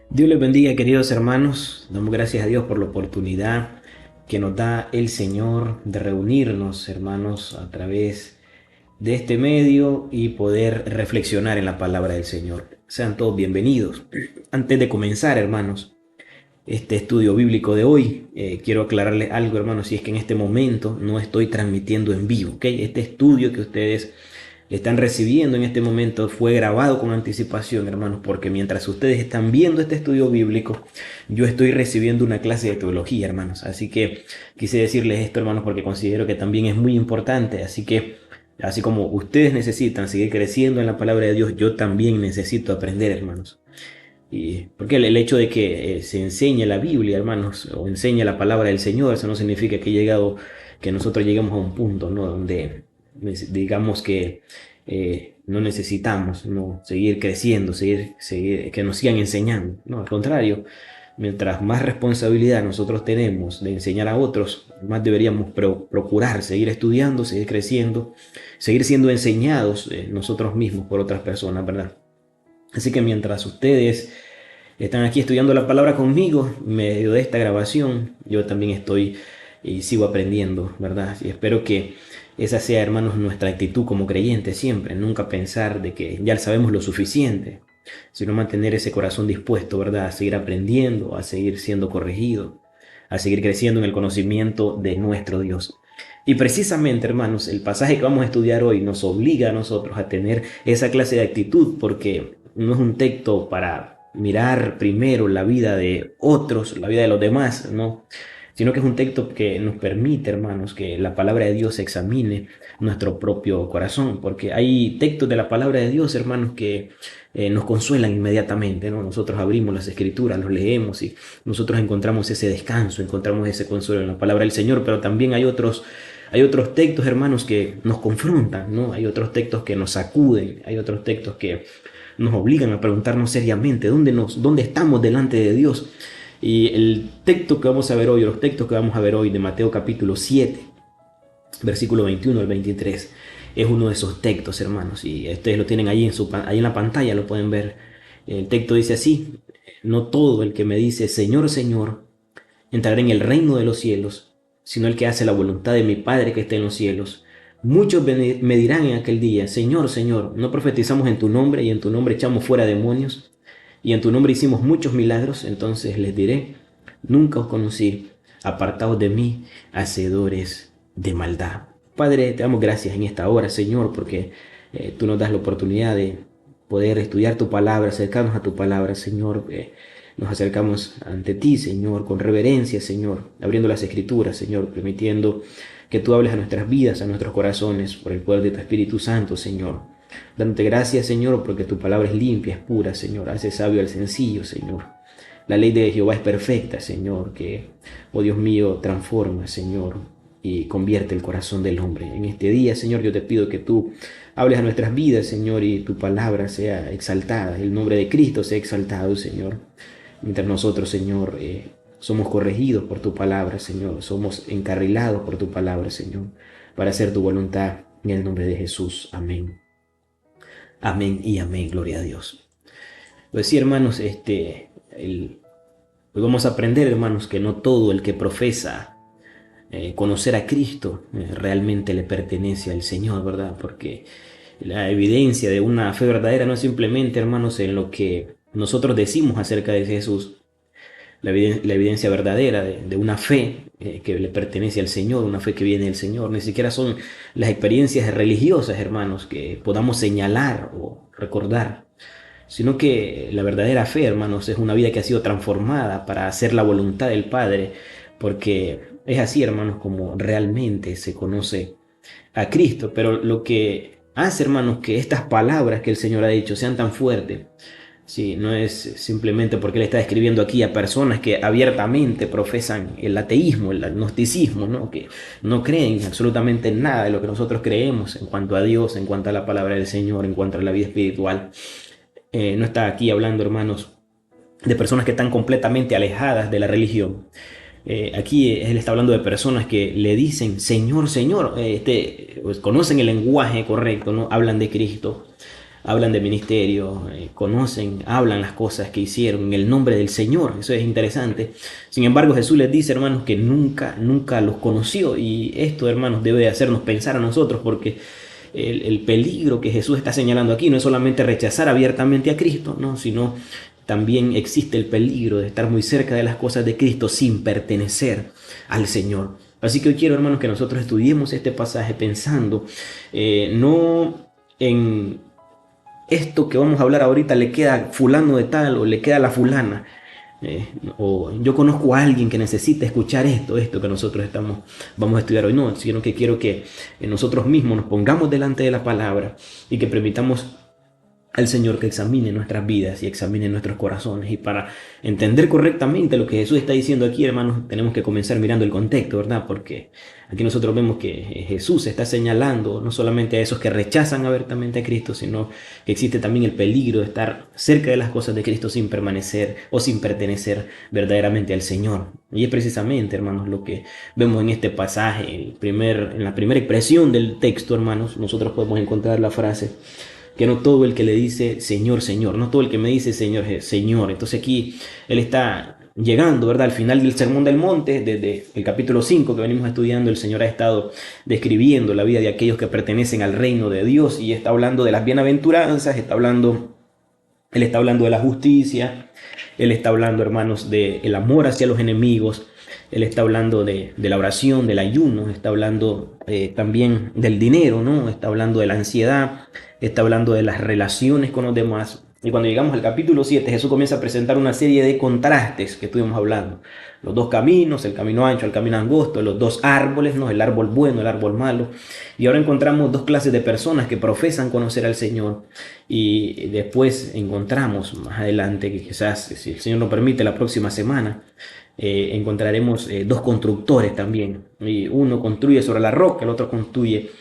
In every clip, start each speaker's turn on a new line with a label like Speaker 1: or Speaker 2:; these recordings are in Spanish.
Speaker 1: Dios les bendiga, queridos hermanos. Damos gracias a Dios por la oportunidad que nos da el Señor de reunirnos, hermanos, a través de este medio y poder reflexionar en la palabra del Señor. Sean todos bienvenidos. Antes de comenzar, hermanos, este estudio bíblico de hoy, quiero aclararles algo, hermanos, si es que en este momento no estoy transmitiendo en vivo, ¿ok? Este estudio que ustedes están recibiendo en este momento fue grabado con anticipación, hermanos, porque mientras ustedes están viendo este estudio bíblico, yo estoy recibiendo una clase de teología, hermanos. Así que quise decirles esto, hermanos, porque considero que también es muy importante. Así que, así como ustedes necesitan seguir creciendo en la palabra de Dios, yo también necesito aprender, hermanos. Y porque el hecho de que se enseñe la Biblia, hermanos, o enseñe la palabra del Señor, eso no significa que nosotros lleguemos a un punto, ¿no? Donde digamos que no necesitamos, ¿no? Seguir creciendo, que nos sigan enseñando, ¿no? Al contrario, mientras más responsabilidad nosotros tenemos de enseñar a otros, más deberíamos procurar seguir estudiando, seguir creciendo, seguir siendo enseñados nosotros mismos por otras personas, ¿verdad? Así que mientras ustedes están aquí estudiando la palabra conmigo, en medio de esta grabación, yo también estoy y sigo aprendiendo, ¿verdad? Y espero que esa sea, hermanos, nuestra actitud como creyentes siempre, nunca pensar de que ya sabemos lo suficiente, sino mantener ese corazón dispuesto, ¿verdad? A seguir aprendiendo, a seguir siendo corregido, a seguir creciendo en el conocimiento de nuestro Dios. Y precisamente, hermanos, el pasaje que vamos a estudiar hoy nos obliga a nosotros a tener esa clase de actitud, porque no es un texto para mirar primero la vida de otros, la vida de los demás, ¿no? Sino que es un texto que nos permite, hermanos, que la palabra de Dios examine nuestro propio corazón, porque hay textos de la palabra de Dios, hermanos, que nos consuelan inmediatamente, ¿no? Nosotros abrimos las escrituras, los leemos y nosotros encontramos ese descanso, encontramos ese consuelo en la palabra del Señor, pero también hay otros textos, hermanos, que nos confrontan, ¿no? Hay otros textos que nos sacuden, hay otros textos que nos obligan a preguntarnos seriamente dónde estamos delante de Dios. Y el texto que vamos a ver hoy, los textos que vamos a ver hoy de Mateo capítulo 7, versículo 21 al 23, es uno de esos textos, hermanos. Y ustedes lo tienen ahí en la pantalla, lo pueden ver. El texto dice así: no todo el que me dice Señor, Señor, entrará en el reino de los cielos, sino el que hace la voluntad de mi Padre que está en los cielos. Muchos me dirán en aquel día, Señor, Señor, ¿no profetizamos en tu nombre y en tu nombre echamos fuera demonios y en tu nombre hicimos muchos milagros? Entonces les diré, nunca os conocí, apartaos de mí, hacedores de maldad. Padre, te damos gracias en esta hora, Señor, porque tú nos das la oportunidad de poder estudiar tu palabra, acercarnos a tu palabra, Señor. Nos acercamos ante ti, Señor, con reverencia, Señor, abriendo las escrituras, Señor, permitiendo que tú hables a nuestras vidas, a nuestros corazones, por el poder de tu Espíritu Santo, Señor. Dándote gracias, Señor, porque tu palabra es limpia, es pura, Señor. Hace sabio al sencillo, Señor. La ley de Jehová es perfecta, Señor, que, oh Dios mío, transforma, Señor, y convierte el corazón del hombre. En este día, Señor, yo te pido que tú hables a nuestras vidas, Señor, y tu palabra sea exaltada, el nombre de Cristo sea exaltado, Señor. Mientras nosotros, Señor, somos corregidos por tu palabra, Señor, somos encarrilados por tu palabra, Señor, para hacer tu voluntad en el nombre de Jesús. Amén. Amén y amén, gloria a Dios. Pues sí, hermanos, hoy vamos a aprender, hermanos, que no todo el que profesa conocer a Cristo realmente le pertenece al Señor, ¿verdad? Porque la evidencia de una fe verdadera no es simplemente, hermanos, en lo que nosotros decimos acerca de Jesús. La evidencia verdadera de una fe que le pertenece al Señor, una fe que viene del Señor. Ni siquiera son las experiencias religiosas, hermanos, que podamos señalar o recordar, sino que la verdadera fe, hermanos, es una vida que ha sido transformada para hacer la voluntad del Padre, porque es así, hermanos, como realmente se conoce a Cristo. Pero lo que hace, hermanos, que estas palabras que el Señor ha dicho sean tan fuertes, sí, no es simplemente porque Él está escribiendo aquí a personas que abiertamente profesan el ateísmo, el agnosticismo, ¿no? Que no creen absolutamente en nada de lo que nosotros creemos en cuanto a Dios, en cuanto a la palabra del Señor, en cuanto a la vida espiritual. No está aquí hablando, hermanos, de personas que están completamente alejadas de la religión. Aquí él está hablando de personas que le dicen Señor, Señor, pues conocen el lenguaje correcto, ¿no? Hablan de Cristo, hablan de ministerio, conocen, hablan las cosas que hicieron en el nombre del Señor. Eso es interesante. Sin embargo, Jesús les dice, hermanos, que nunca los conoció. Y esto, hermanos, debe hacernos pensar a nosotros, porque el peligro que Jesús está señalando aquí no es solamente rechazar abiertamente a Cristo, ¿no? Sino también existe el peligro de estar muy cerca de las cosas de Cristo sin pertenecer al Señor. Así que hoy quiero, hermanos, que nosotros estudiemos este pasaje pensando no en esto que vamos a hablar ahorita le queda fulano de tal o le queda la fulana. O yo conozco a alguien que necesita escuchar esto que nosotros vamos a estudiar hoy. No, sino que quiero que nosotros mismos nos pongamos delante de la palabra y que permitamos al Señor que examine nuestras vidas y examine nuestros corazones. Y para entender correctamente lo que Jesús está diciendo aquí, hermanos, tenemos que comenzar mirando el contexto, ¿verdad? Porque aquí nosotros vemos que Jesús está señalando no solamente a esos que rechazan abiertamente a Cristo, sino que existe también el peligro de estar cerca de las cosas de Cristo sin permanecer o sin pertenecer verdaderamente al Señor. Y es precisamente, hermanos, lo que vemos en este pasaje. En la primera expresión del texto, hermanos, nosotros podemos encontrar la frase: que no todo el que le dice Señor, Señor, no todo el que me dice Señor, Señor. Entonces aquí él está llegando, ¿verdad?, al final del Sermón del Monte. Desde el capítulo 5 que venimos estudiando, el Señor ha estado describiendo la vida de aquellos que pertenecen al reino de Dios y está hablando de las bienaventuranzas, él está hablando de la justicia, él está hablando, hermanos, del amor hacia los enemigos. Él está hablando de la oración, del ayuno, está hablando también del dinero, ¿no? Está hablando de la ansiedad, está hablando de las relaciones con los demás. Y cuando llegamos al capítulo 7, Jesús comienza a presentar una serie de contrastes que estuvimos hablando. Los dos caminos, el camino ancho, el camino angosto, los dos árboles, ¿no? El árbol bueno, el árbol malo. Y ahora encontramos dos clases de personas que profesan conocer al Señor. Y después encontramos más adelante, que quizás, si el Señor nos permite, la próxima semana, encontraremos dos constructores también. Y uno construye sobre la roca, el otro construye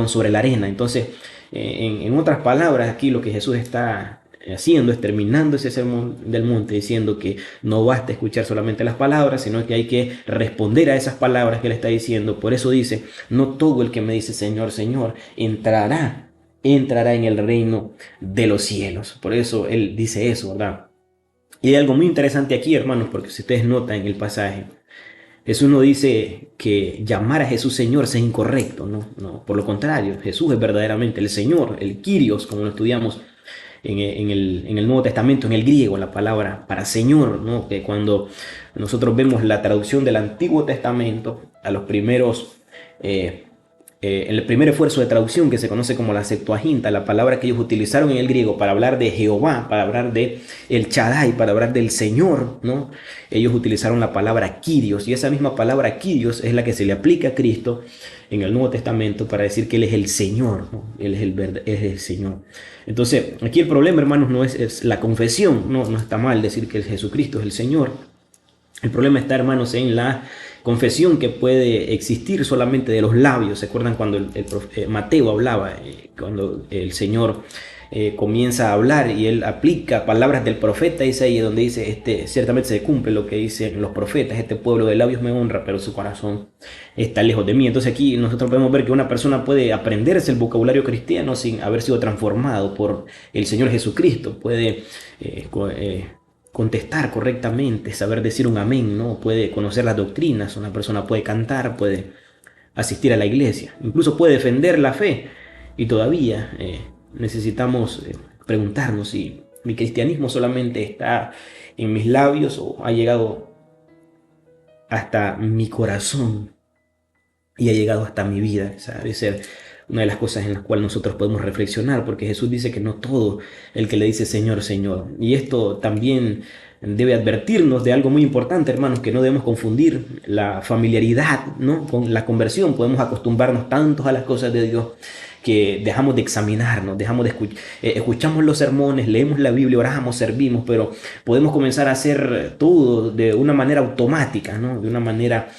Speaker 1: sobre la arena. Entonces, en otras palabras, aquí lo que Jesús está haciendo es terminando ese sermón del monte, diciendo que no basta escuchar solamente las palabras, sino que hay que responder a esas palabras que él está diciendo. Por eso dice: no todo el que me dice Señor, Señor, entrará en el reino de los cielos. Por eso él dice eso, ¿verdad? Y hay algo muy interesante aquí, hermanos, porque si ustedes notan en el pasaje, Jesús no dice que llamar a Jesús Señor sea incorrecto, no, por lo contrario, Jesús es verdaderamente el Señor, el Kyrios, como lo estudiamos en el Nuevo Testamento, en el griego, la palabra para Señor, ¿no? Que cuando nosotros vemos la traducción del Antiguo Testamento, a los primeros el primer esfuerzo de traducción, que se conoce como la Septuaginta, la palabra que ellos utilizaron en el griego para hablar de Jehová, para hablar de el Shaddai, para hablar del Señor, ¿no? Ellos utilizaron la palabra Kyrios, y esa misma palabra Kyrios es la que se le aplica a Cristo en el Nuevo Testamento para decir que Él es el Señor, ¿no? Él es el Señor. Entonces, aquí el problema, hermanos, no es la confesión, no está mal decir que Jesucristo es el Señor. El problema está, hermanos, en la confesión que puede existir solamente de los labios. ¿Se acuerdan cuando Mateo hablaba, cuando el Señor comienza a hablar y él aplica palabras del profeta Isaías, donde dice: ciertamente se cumple lo que dicen los profetas, este pueblo de labios me honra, pero su corazón está lejos de mí. Entonces aquí nosotros podemos ver que una persona puede aprenderse el vocabulario cristiano sin haber sido transformado por el Señor Jesucristo. Puede contestar correctamente, saber decir un amén, ¿no? Puede conocer las doctrinas, una persona puede cantar, puede asistir a la iglesia, incluso puede defender la fe, y todavía necesitamos preguntarnos si mi cristianismo solamente está en mis labios o ha llegado hasta mi corazón y ha llegado hasta mi vida. Esa debe ser una de las cosas en las cuales nosotros podemos reflexionar, porque Jesús dice que no todo el que le dice Señor, Señor. Y esto también debe advertirnos de algo muy importante, hermanos, que no debemos confundir la familiaridad, ¿no?, con la conversión. Podemos acostumbrarnos tantos a las cosas de Dios que dejamos de examinarnos, dejamos de escuchamos los sermones, leemos la Biblia, oramos, servimos, pero podemos comenzar a hacer todo de una manera automática, ¿no?, de una manera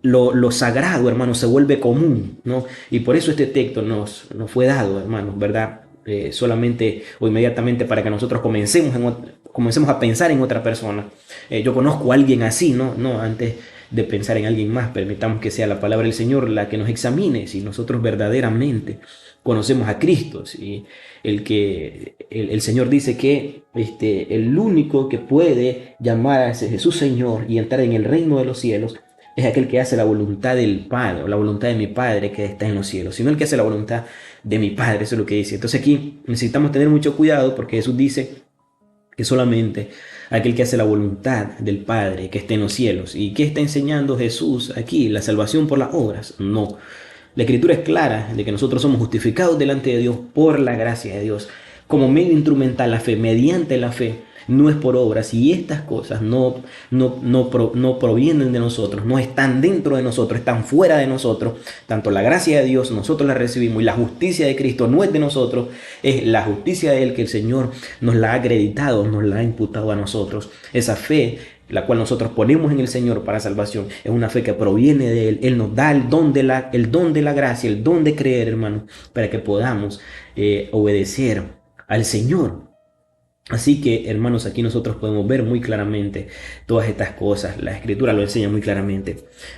Speaker 1: lo sagrado, hermanos, se vuelve común, ¿no? Y por eso este texto nos fue dado, hermanos, ¿verdad? Solamente o inmediatamente para que nosotros comencemos a pensar en otra persona. Yo conozco a alguien así, ¿no? Antes de pensar en alguien más, permitamos que sea la palabra del Señor la que nos examine si nosotros verdaderamente conocemos a Cristo. ¿Sí? El Señor dice que el único que puede llamar a ese Jesús Señor y entrar en el reino de los cielos es aquel que hace la voluntad del Padre, o la voluntad de mi Padre que está en los cielos, sino el que hace la voluntad de mi Padre. Eso es lo que dice. Entonces aquí necesitamos tener mucho cuidado, porque Jesús dice que solamente aquel que hace la voluntad del Padre que está en los cielos. ¿Y qué está enseñando Jesús aquí? ¿La salvación por las obras? No. La Escritura es clara de que nosotros somos justificados delante de Dios por la gracia de Dios, como medio instrumental, la fe, mediante la fe. No es por obras, y estas cosas no provienen de nosotros, no están dentro de nosotros, están fuera de nosotros. Tanto la gracia de Dios nosotros la recibimos, y la justicia de Cristo no es de nosotros, es la justicia de Él, que el Señor nos la ha acreditado, nos la ha imputado a nosotros. Esa fe, la cual nosotros ponemos en el Señor para salvación, es una fe que proviene de Él. Él nos da el don de la gracia, el don de creer, hermano, para que podamos obedecer al Señor. Así que, hermanos, aquí nosotros podemos ver muy claramente todas estas cosas. La Escritura lo enseña muy claramente.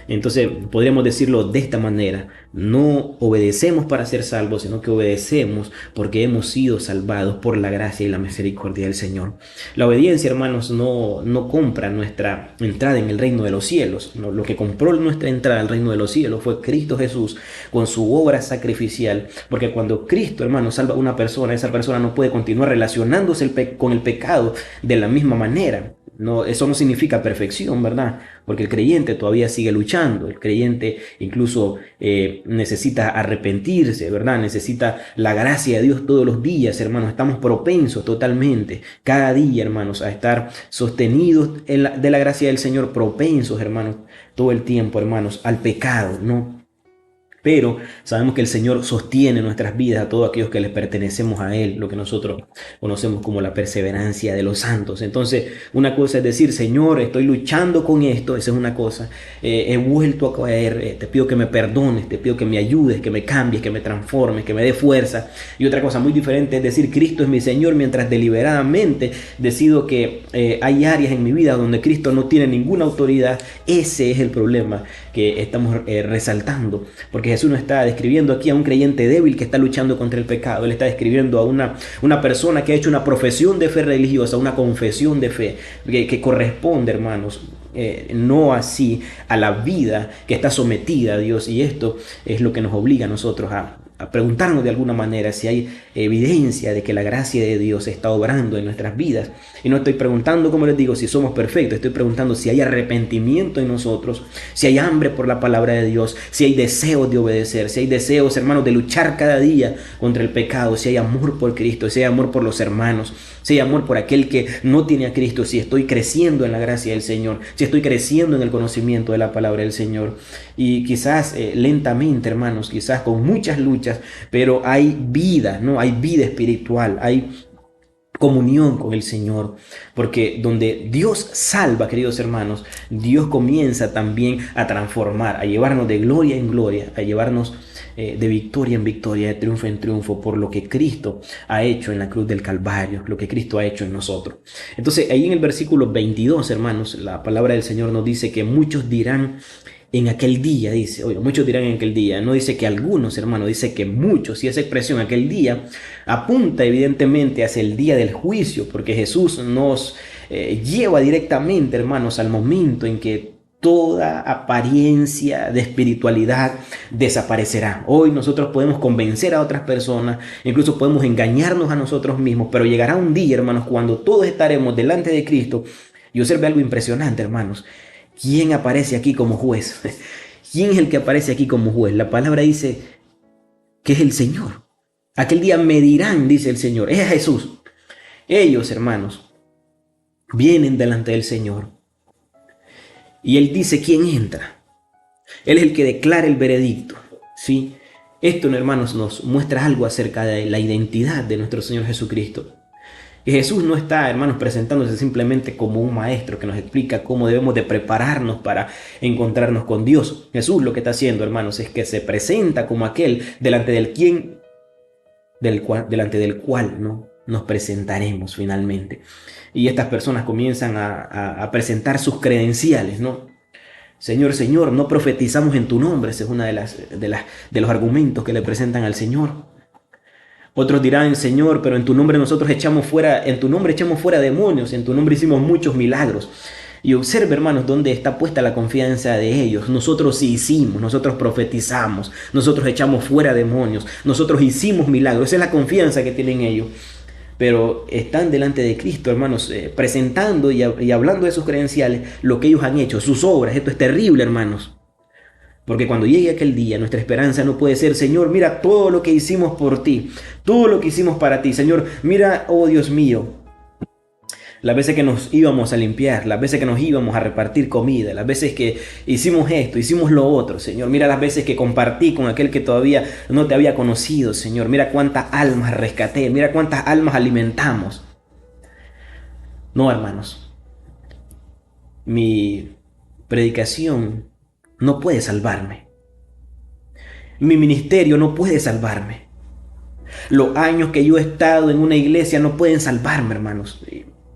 Speaker 1: Entonces, podríamos decirlo de esta manera: no obedecemos para ser salvos, sino que obedecemos porque hemos sido salvados por la gracia y la misericordia del Señor. La obediencia, hermanos, no compra nuestra entrada en el reino de los cielos. No, lo que compró nuestra entrada al reino de los cielos fue Cristo Jesús con su obra sacrificial. Porque cuando Cristo, hermanos, salva a una persona, esa persona no puede continuar relacionándose con el pecado de la misma manera. No, eso no significa perfección, ¿verdad? Porque el creyente todavía sigue luchando. El creyente incluso necesita arrepentirse, ¿verdad? Necesita la gracia de Dios todos los días, hermanos. Estamos propensos totalmente, cada día, hermanos, a estar sostenidos de la gracia del Señor, propensos, hermanos, todo el tiempo, hermanos, al pecado, ¿no? Pero sabemos que el Señor sostiene nuestras vidas a todos aquellos que les pertenecemos a Él, lo que nosotros conocemos como la perseverancia de los santos. Entonces, una cosa es decir: Señor, estoy luchando con esto. Esa es una cosa. He vuelto a caer. Te pido que me perdones, te pido que me ayudes, que me cambies, que me transformes, que me dé fuerza. Y otra cosa muy diferente es decir: Cristo es mi Señor, mientras deliberadamente decido que hay áreas en mi vida donde Cristo no tiene ninguna autoridad. Ese es el problema que estamos resaltando, porque Jesús no está describiendo aquí a un creyente débil que está luchando contra el pecado. Él está describiendo a una persona que ha hecho una profesión de fe religiosa, una confesión de fe que corresponde, hermanos, no así a la vida que está sometida a Dios. Y esto es lo que nos obliga a nosotros a preguntarnos de alguna manera si hay evidencia de que la gracia de Dios está obrando en nuestras vidas. Y no estoy preguntando, como les digo, si somos perfectos. Estoy preguntando si hay arrepentimiento en nosotros, si hay hambre por la palabra de Dios, si hay deseos de obedecer, si hay deseos, hermanos, de luchar cada día contra el pecado, si hay amor por Cristo, si hay amor por los hermanos, si hay amor por aquel que no tiene a Cristo, si estoy creciendo en la gracia del Señor, si estoy creciendo en el conocimiento de la palabra del Señor. Y quizás lentamente, hermanos, quizás con muchas luchas, pero hay vida, ¿no? Hay vida espiritual, hay comunión con el Señor, porque donde Dios salva, queridos hermanos, Dios comienza también a transformar, a llevarnos de gloria en gloria, a llevarnos de victoria en victoria, de triunfo en triunfo, por lo que Cristo ha hecho en la cruz del Calvario, lo que Cristo ha hecho en nosotros. Entonces, ahí en el versículo 22, hermanos, la palabra del Señor nos dice que muchos dirán en aquel día, dice, oye, muchos dirán en aquel día, no dice que algunos, hermanos, dice que muchos. Y esa expresión, aquel día, apunta evidentemente hacia el día del juicio, porque Jesús nos lleva directamente, hermanos, al momento en que toda apariencia de espiritualidad desaparecerá. Hoy nosotros podemos convencer a otras personas, incluso podemos engañarnos a nosotros mismos, pero llegará un día, hermanos, cuando todos estaremos delante de Cristo. Y observe algo impresionante, hermanos. ¿Quién aparece aquí como juez? ¿Quién es el que aparece aquí como juez? La palabra dice que es el Señor. Aquel día me dirán, dice el Señor, es Jesús. Ellos, hermanos, vienen delante del Señor. Y Él dice quién entra. Él es el que declara el veredicto. ¿Sí? Esto, hermanos, nos muestra algo acerca de la identidad de nuestro Señor Jesucristo. Y Jesús no está, hermanos, presentándose simplemente como un maestro que nos explica cómo debemos de prepararnos para encontrarnos con Dios. Jesús lo que está haciendo, hermanos, es que se presenta como aquel delante del cual, ¿no?, nos presentaremos finalmente. Y estas personas comienzan a presentar sus credenciales, ¿no? Señor, Señor, no profetizamos en tu nombre. Ese es uno de los argumentos que le presentan al Señor. Otros dirán, Señor, pero en tu nombre nosotros echamos fuera, en tu nombre echamos fuera demonios, en tu nombre hicimos muchos milagros. Y observe, hermanos, dónde está puesta la confianza de ellos. Nosotros sí hicimos, nosotros profetizamos, nosotros echamos fuera demonios, nosotros hicimos milagros. Esa es la confianza que tienen ellos. Pero están delante de Cristo, hermanos, presentando y hablando de sus credenciales, lo que ellos han hecho, sus obras. Esto es terrible, hermanos. Porque cuando llegue aquel día, nuestra esperanza no puede ser, Señor, mira todo lo que hicimos por ti, todo lo que hicimos para ti. Señor, mira, oh Dios mío, las veces que nos íbamos a limpiar, las veces que nos íbamos a repartir comida, las veces que hicimos esto, hicimos lo otro, Señor. Mira las veces que compartí con aquel que todavía no te había conocido, Señor. Mira cuántas almas rescaté, mira cuántas almas alimentamos. No, hermanos, mi predicación no puede salvarme. Mi ministerio no puede salvarme. Los años que yo he estado en una iglesia no pueden salvarme, hermanos.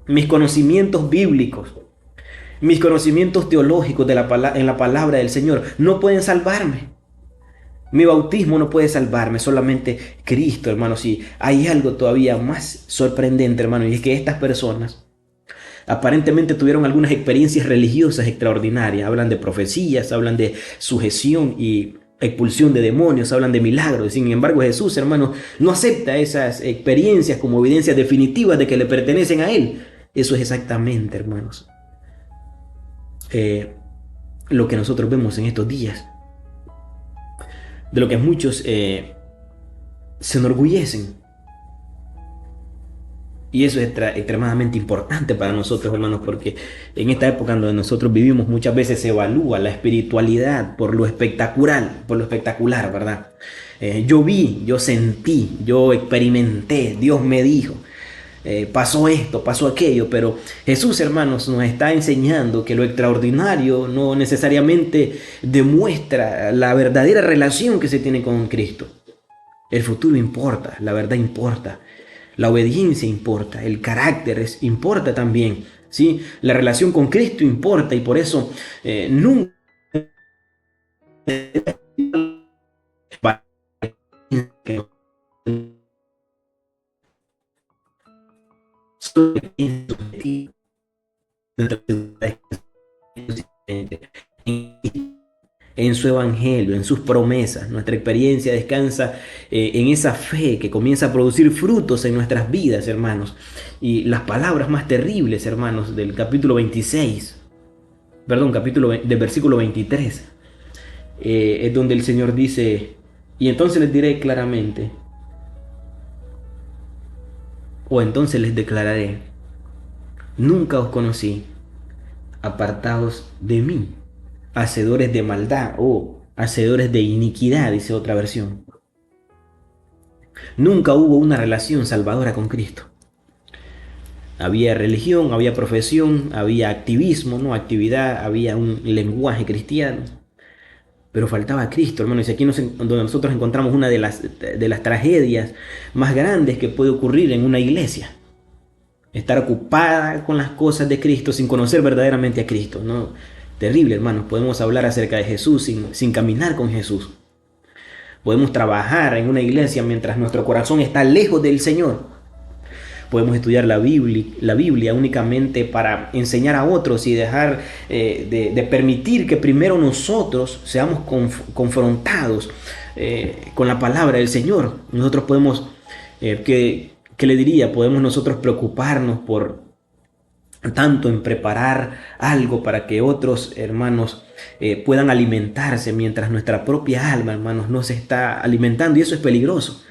Speaker 1: Mis conocimientos bíblicos, mis conocimientos teológicos en la palabra del Señor no pueden salvarme. Mi bautismo no puede salvarme, solamente Cristo, hermanos. Y hay algo todavía más sorprendente, hermanos, y es que estas personas aparentemente tuvieron algunas experiencias religiosas extraordinarias. Hablan de profecías, hablan de sujeción y expulsión de demonios, hablan de milagros. Sin embargo, Jesús, hermanos, no acepta esas experiencias como evidencias definitivas de que le pertenecen a Él. Eso es exactamente, hermanos, lo que nosotros vemos en estos días. De lo que muchos se enorgullecen. Y eso es extremadamente importante para nosotros, hermanos, porque en esta época donde nosotros vivimos muchas veces se evalúa la espiritualidad por lo espectacular, ¿verdad? Yo vi, yo sentí, yo experimenté, Dios me dijo, pasó esto, pasó aquello, pero Jesús, hermanos, nos está enseñando que lo extraordinario no necesariamente demuestra la verdadera relación que se tiene con Cristo. El futuro importa, la verdad importa. La obediencia importa, el carácter importa también, ¿sí? La relación con Cristo importa y por eso nunca en su evangelio, en sus promesas. Nuestra experiencia descansa en esa fe que comienza a producir frutos en nuestras vidas, hermanos. Y las palabras más terribles, hermanos, del capítulo 26, perdón, del versículo 23, es donde el Señor dice, y entonces les diré claramente, o entonces les declararé, nunca os conocí, apartados de mí, hacedores de maldad o hacedores de iniquidad, dice otra versión. Nunca hubo una relación salvadora con Cristo. Había religión, había profesión, había activismo, ¿no? Actividad, había un lenguaje cristiano, pero faltaba Cristo, hermanos. Y aquí donde nosotros encontramos una de las tragedias más grandes que puede ocurrir en una iglesia. Estar ocupada con las cosas de Cristo sin conocer verdaderamente a Cristo, ¿no? Terrible, hermanos. Podemos hablar acerca de Jesús sin caminar con Jesús. Podemos trabajar en una iglesia mientras nuestro corazón está lejos del Señor. Podemos estudiar la Biblia únicamente para enseñar a otros y dejar de permitir que primero nosotros seamos confrontados con la palabra del Señor. Nosotros podemos, ¿qué le diría? Podemos nosotros preocuparnos por tanto en preparar algo para que otros hermanos puedan alimentarse mientras nuestra propia alma, hermanos, no se está alimentando, y eso es peligroso.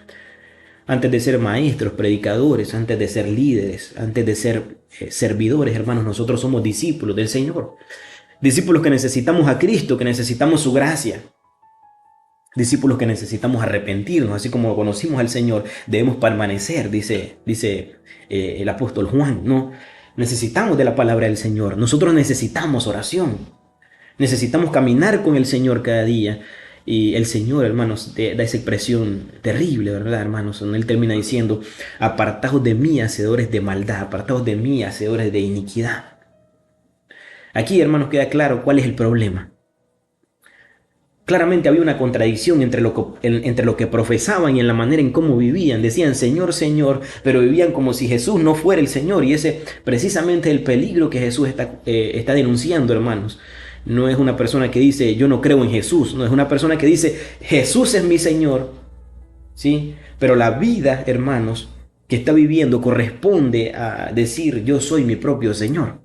Speaker 1: Antes de ser maestros, predicadores, antes de ser líderes, antes de ser servidores, hermanos, nosotros somos discípulos del Señor. Discípulos que necesitamos a Cristo, que necesitamos su gracia. Discípulos que necesitamos arrepentirnos, así como conocimos al Señor, debemos permanecer, dice el apóstol Juan, ¿no? Necesitamos de la palabra del Señor. Nosotros necesitamos oración. Necesitamos caminar con el Señor cada día. Y el Señor, hermanos, da esa expresión terrible, ¿verdad, hermanos? Donde Él termina diciendo, apartados de mí, hacedores de maldad, apartados de mí, hacedores de iniquidad. Aquí, hermanos, queda claro cuál es el problema. Claramente había una contradicción entre lo que profesaban y en la manera en cómo vivían. Decían Señor, Señor, pero vivían como si Jesús no fuera el Señor. Y ese precisamente es el peligro que Jesús está denunciando, hermanos. No es una persona que dice yo no creo en Jesús. No es una persona que dice Jesús es mi Señor. ¿Sí? Pero la vida, hermanos, que está viviendo corresponde a decir yo soy mi propio Señor.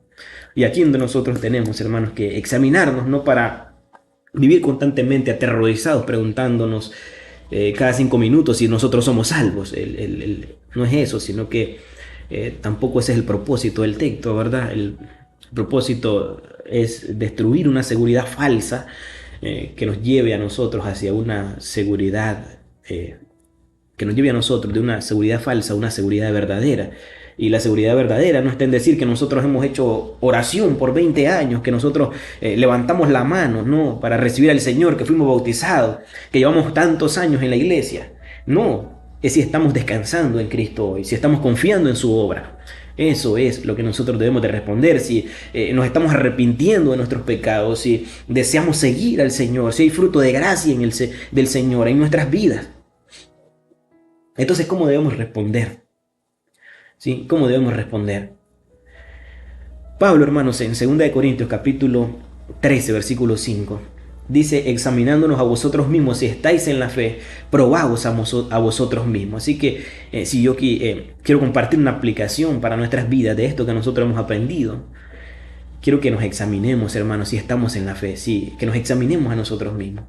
Speaker 1: Y aquí donde nosotros tenemos, hermanos, que examinarnos, no para vivir constantemente aterrorizados preguntándonos cada 5 minutos si nosotros somos salvos. No es eso, sino que tampoco ese es el propósito del texto, ¿verdad? El propósito es destruir una seguridad falsa que nos lleve a nosotros hacia una seguridad, que nos lleve a nosotros de una seguridad falsa a una seguridad verdadera. Y la seguridad verdadera no está en decir que nosotros hemos hecho oración por 20 años, que nosotros levantamos la mano, ¿no? Para recibir al Señor, que fuimos bautizados, que llevamos tantos años en la iglesia. No, es si estamos descansando en Cristo hoy, si estamos confiando en su obra. Eso es lo que nosotros debemos de responder, si nos estamos arrepintiendo de nuestros pecados, si deseamos seguir al Señor, si hay fruto de gracia del Señor en nuestras vidas. Entonces, ¿cómo debemos responder? ¿Sí? ¿Cómo debemos responder? Pablo, hermanos, en 2 Corintios capítulo 13, versículo 5, dice, examinándonos a vosotros mismos, si estáis en la fe, probaos a vosotros mismos. Así que si yo quiero compartir una aplicación para nuestras vidas de esto que nosotros hemos aprendido, quiero que nos examinemos, hermanos, si estamos en la fe, sí, que nos examinemos a nosotros mismos.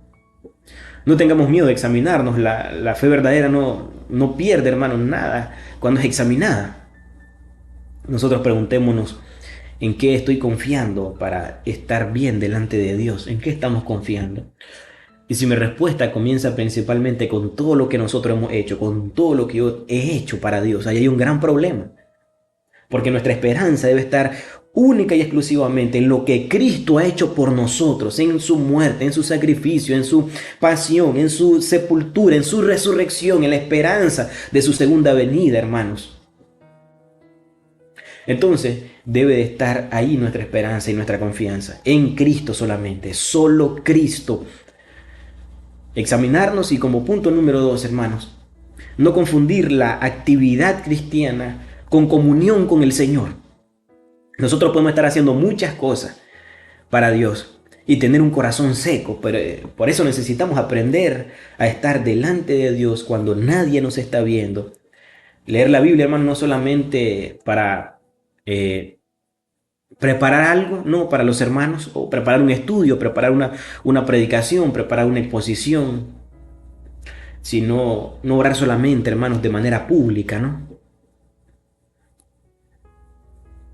Speaker 1: No tengamos miedo de examinarnos. La fe verdadera no pierde, hermanos, nada cuando es examinada. Nosotros preguntémonos, ¿en qué estoy confiando para estar bien delante de Dios? ¿En qué estamos confiando? Y si mi respuesta comienza principalmente con todo lo que nosotros hemos hecho, con todo lo que yo he hecho para Dios, ahí hay un gran problema. Porque nuestra esperanza debe estar única y exclusivamente en lo que Cristo ha hecho por nosotros, en su muerte, en su sacrificio, en su pasión, en su sepultura, en su resurrección, en la esperanza de su segunda venida, hermanos. Entonces debe de estar ahí nuestra esperanza y nuestra confianza, en Cristo solamente, solo Cristo. Examinarnos y como punto número 2, hermanos, no confundir la actividad cristiana con comunión con el Señor. Nosotros podemos estar haciendo muchas cosas para Dios y tener un corazón seco, pero por eso necesitamos aprender a estar delante de Dios cuando nadie nos está viendo. Leer la Biblia, hermano, no solamente para preparar algo, no, para los hermanos, o preparar un estudio, preparar una predicación, preparar una exposición, sino no orar solamente, hermanos, de manera pública, ¿no?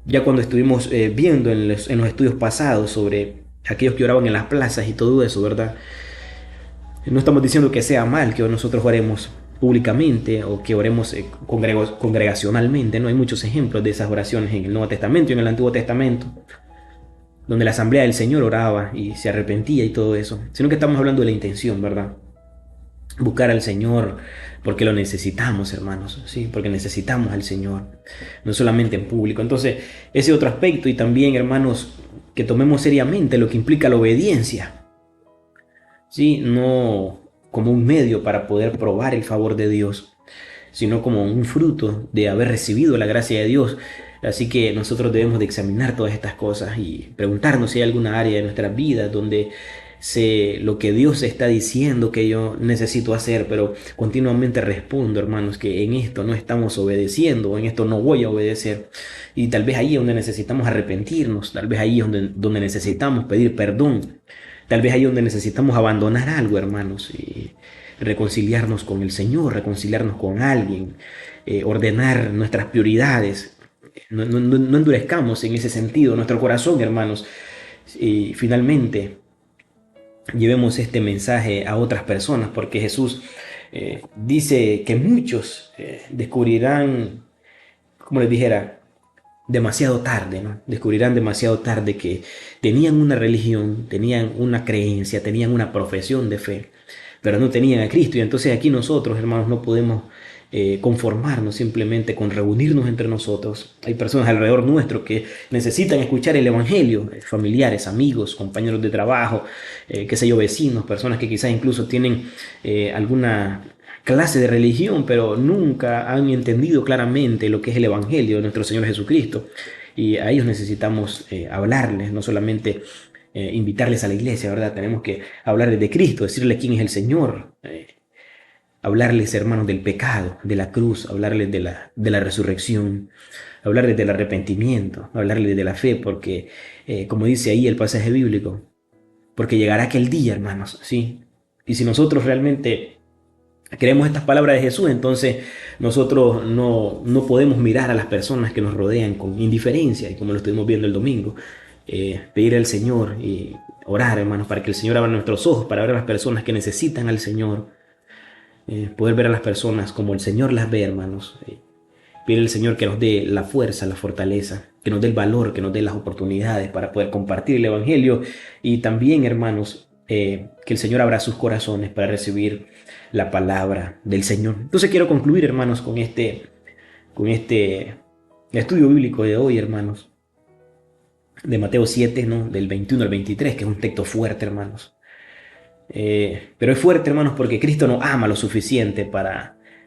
Speaker 1: Ya cuando estuvimos viendo en los estudios pasados sobre aquellos que oraban en las plazas y todo eso, ¿verdad? No estamos diciendo que sea mal que nosotros oremos públicamente o que oremos congregacionalmente, ¿no? Hay muchos ejemplos de esas oraciones en el Nuevo Testamento y en el Antiguo Testamento, donde la asamblea del Señor oraba y se arrepentía y todo eso, sino que estamos hablando de la intención, ¿verdad? Buscar al Señor porque lo necesitamos, hermanos, ¿sí? Porque necesitamos al Señor, no solamente en público. Entonces, ese otro aspecto, y también, hermanos, que tomemos seriamente lo que implica la obediencia, ¿sí? No como un medio para poder probar el favor de Dios, sino como un fruto de haber recibido la gracia de Dios. Así que nosotros debemos de examinar todas estas cosas y preguntarnos si hay alguna área de nuestras vidas donde sé lo que Dios está diciendo que yo necesito hacer, pero continuamente respondo, hermanos, que en esto no estamos obedeciendo, o en esto no voy a obedecer. Y tal vez ahí es donde necesitamos arrepentirnos, tal vez ahí es donde necesitamos pedir perdón, tal vez ahí es donde necesitamos abandonar algo, hermanos, y reconciliarnos con el Señor, reconciliarnos con alguien, ordenar nuestras prioridades. No endurezcamos en ese sentido nuestro corazón, hermanos. Y finalmente llevemos este mensaje a otras personas, porque Jesús dice que muchos descubrirán, como les dijera, demasiado tarde, ¿no? Descubrirán demasiado tarde que tenían una religión, tenían una creencia, tenían una profesión de fe, pero no tenían a Cristo. Y entonces aquí nosotros, hermanos, no podemos conformarnos simplemente con reunirnos entre nosotros. Hay personas alrededor nuestro que necesitan escuchar el Evangelio, familiares, amigos, compañeros de trabajo, qué sé yo, vecinos, personas que quizás incluso tienen alguna clase de religión, pero nunca han entendido claramente lo que es el Evangelio de nuestro Señor Jesucristo. Y a ellos necesitamos hablarles, no solamente invitarles a la iglesia, ¿verdad? Tenemos que hablarles de Cristo, decirles quién es el Señor, hablarles, hermanos, del pecado, de la cruz, hablarles de la resurrección, hablarles del arrepentimiento, hablarles de la fe, porque, como dice ahí el pasaje bíblico, porque llegará aquel día, hermanos, ¿sí? Y si nosotros realmente creemos estas palabras de Jesús, entonces nosotros no podemos mirar a las personas que nos rodean con indiferencia, y como lo estuvimos viendo el domingo, pedir al Señor y orar, hermanos, para que el Señor abra nuestros ojos, para ver a las personas que necesitan al Señor, poder ver a las personas como el Señor las ve, hermanos. Pedir al Señor que nos dé la fuerza, la fortaleza, que nos dé el valor, que nos dé las oportunidades para poder compartir el Evangelio, y también, hermanos, que el Señor abra sus corazones para recibir la palabra del Señor. Entonces quiero concluir, hermanos, con este estudio bíblico de hoy, hermanos, de Mateo 7, ¿no? Del 21 al 23, que es un texto fuerte, hermanos. Pero es fuerte, hermanos, porque Cristo nos ama lo suficiente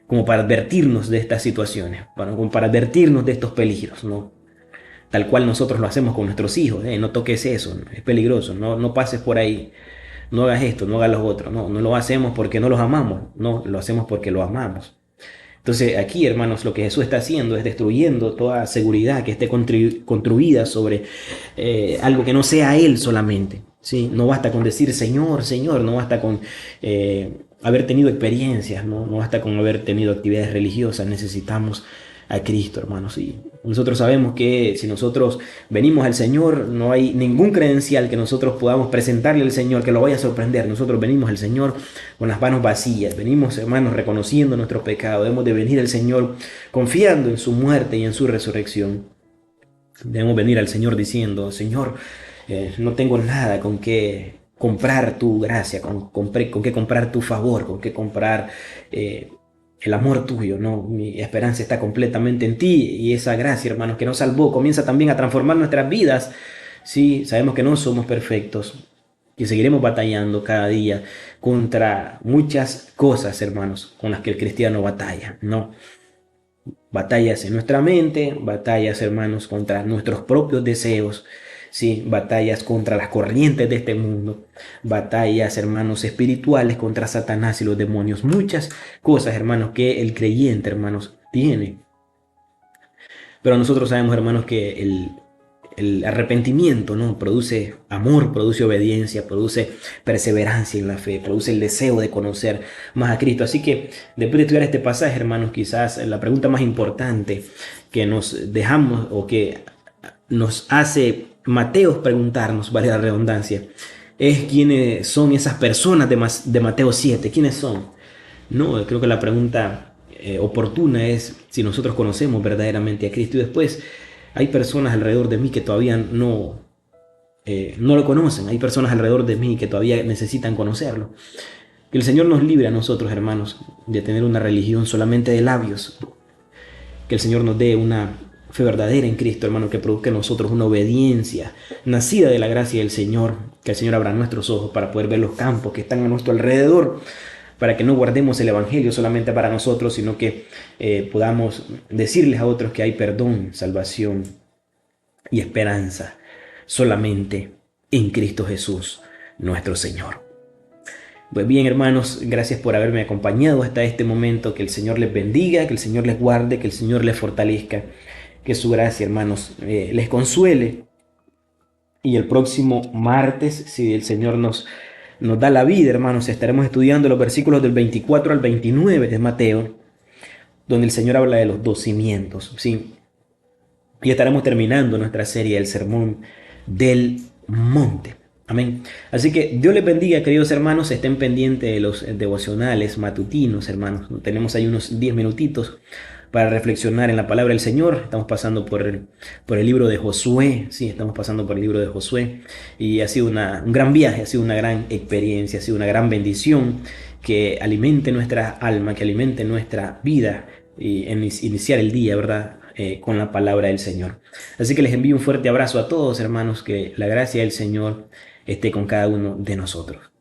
Speaker 1: como para advertirnos de estas situaciones, como para advertirnos de estos peligros, ¿no? Tal cual nosotros lo hacemos con nuestros hijos. No toques eso, ¿no? Es peligroso, no pases por ahí, no hagas esto, no hagas lo otro. No lo hacemos porque no los amamos, no, lo hacemos porque lo amamos. Entonces aquí, hermanos, lo que Jesús está haciendo es destruyendo toda seguridad que esté construida sobre algo que no sea Él solamente, ¿sí? No basta con decir Señor, Señor, no basta con haber tenido experiencias, no basta con haber tenido actividades religiosas, necesitamos a Cristo, hermanos. Y nosotros sabemos que si nosotros venimos al Señor, no hay ningún credencial que nosotros podamos presentarle al Señor que lo vaya a sorprender. Nosotros venimos al Señor con las manos vacías, venimos, hermanos, reconociendo nuestros pecados. Debemos de venir al Señor confiando en su muerte y en su resurrección. Debemos venir al Señor diciendo, Señor, no tengo nada con qué comprar tu gracia, con qué comprar tu favor, con qué comprar el amor tuyo, ¿no? Mi esperanza está completamente en ti, y esa gracia, hermanos, que nos salvó, comienza también a transformar nuestras vidas. Sí, sabemos que no somos perfectos, que seguiremos batallando cada día contra muchas cosas, hermanos, con las que el cristiano batalla, ¿no? Batallas en nuestra mente, batallas, hermanos, contra nuestros propios deseos, sí, batallas contra las corrientes de este mundo, batallas, hermanos, espirituales contra Satanás y los demonios, muchas cosas, hermanos, que el creyente, hermanos, tiene. Pero nosotros sabemos, hermanos, que el arrepentimiento, ¿no? Produce amor, produce obediencia, produce perseverancia en la fe, produce el deseo de conocer más a Cristo. Así que después de estudiar este pasaje, hermanos, quizás la pregunta más importante que nos dejamos o que nos hace Mateo preguntarnos, vale la redundancia, es quiénes son esas personas de Mateo 7, quiénes son. No, creo que la pregunta oportuna es si nosotros conocemos verdaderamente a Cristo. Y después, hay personas alrededor de mí que todavía no lo conocen. Hay personas alrededor de mí que todavía necesitan conocerlo. Que el Señor nos libre a nosotros, hermanos, de tener una religión solamente de labios. Que el Señor nos dé una fe verdadera en Cristo, hermano, que produzca en nosotros una obediencia nacida de la gracia del Señor. Que el Señor abra nuestros ojos para poder ver los campos que están a nuestro alrededor, para que no guardemos el Evangelio solamente para nosotros, sino que podamos decirles a otros que hay perdón, salvación y esperanza solamente en Cristo Jesús, nuestro Señor. Pues bien, hermanos, gracias por haberme acompañado hasta este momento. Que el Señor les bendiga, que el Señor les guarde, que el Señor les fortalezca, que su gracia, hermanos, les consuele. Y el próximo martes, si el Señor nos da la vida, hermanos, estaremos estudiando los versículos del 24 al 29 de Mateo, donde el Señor habla de los 2 cimientos, ¿sí? Y estaremos terminando nuestra serie del Sermón del Monte. Amén. Así que Dios les bendiga, queridos hermanos. Estén pendientes de los devocionales matutinos, hermanos. Tenemos ahí unos 10 minutitos para reflexionar en la palabra del Señor. Estamos pasando por el libro de Josué. Sí, estamos pasando por el libro de Josué. Y ha sido un gran viaje, ha sido una gran experiencia, ha sido una gran bendición que alimente nuestra alma, que alimente nuestra vida y en iniciar el día, ¿verdad? Con la palabra del Señor. Así que les envío un fuerte abrazo a todos, hermanos, que la gracia del Señor esté con cada uno de nosotros.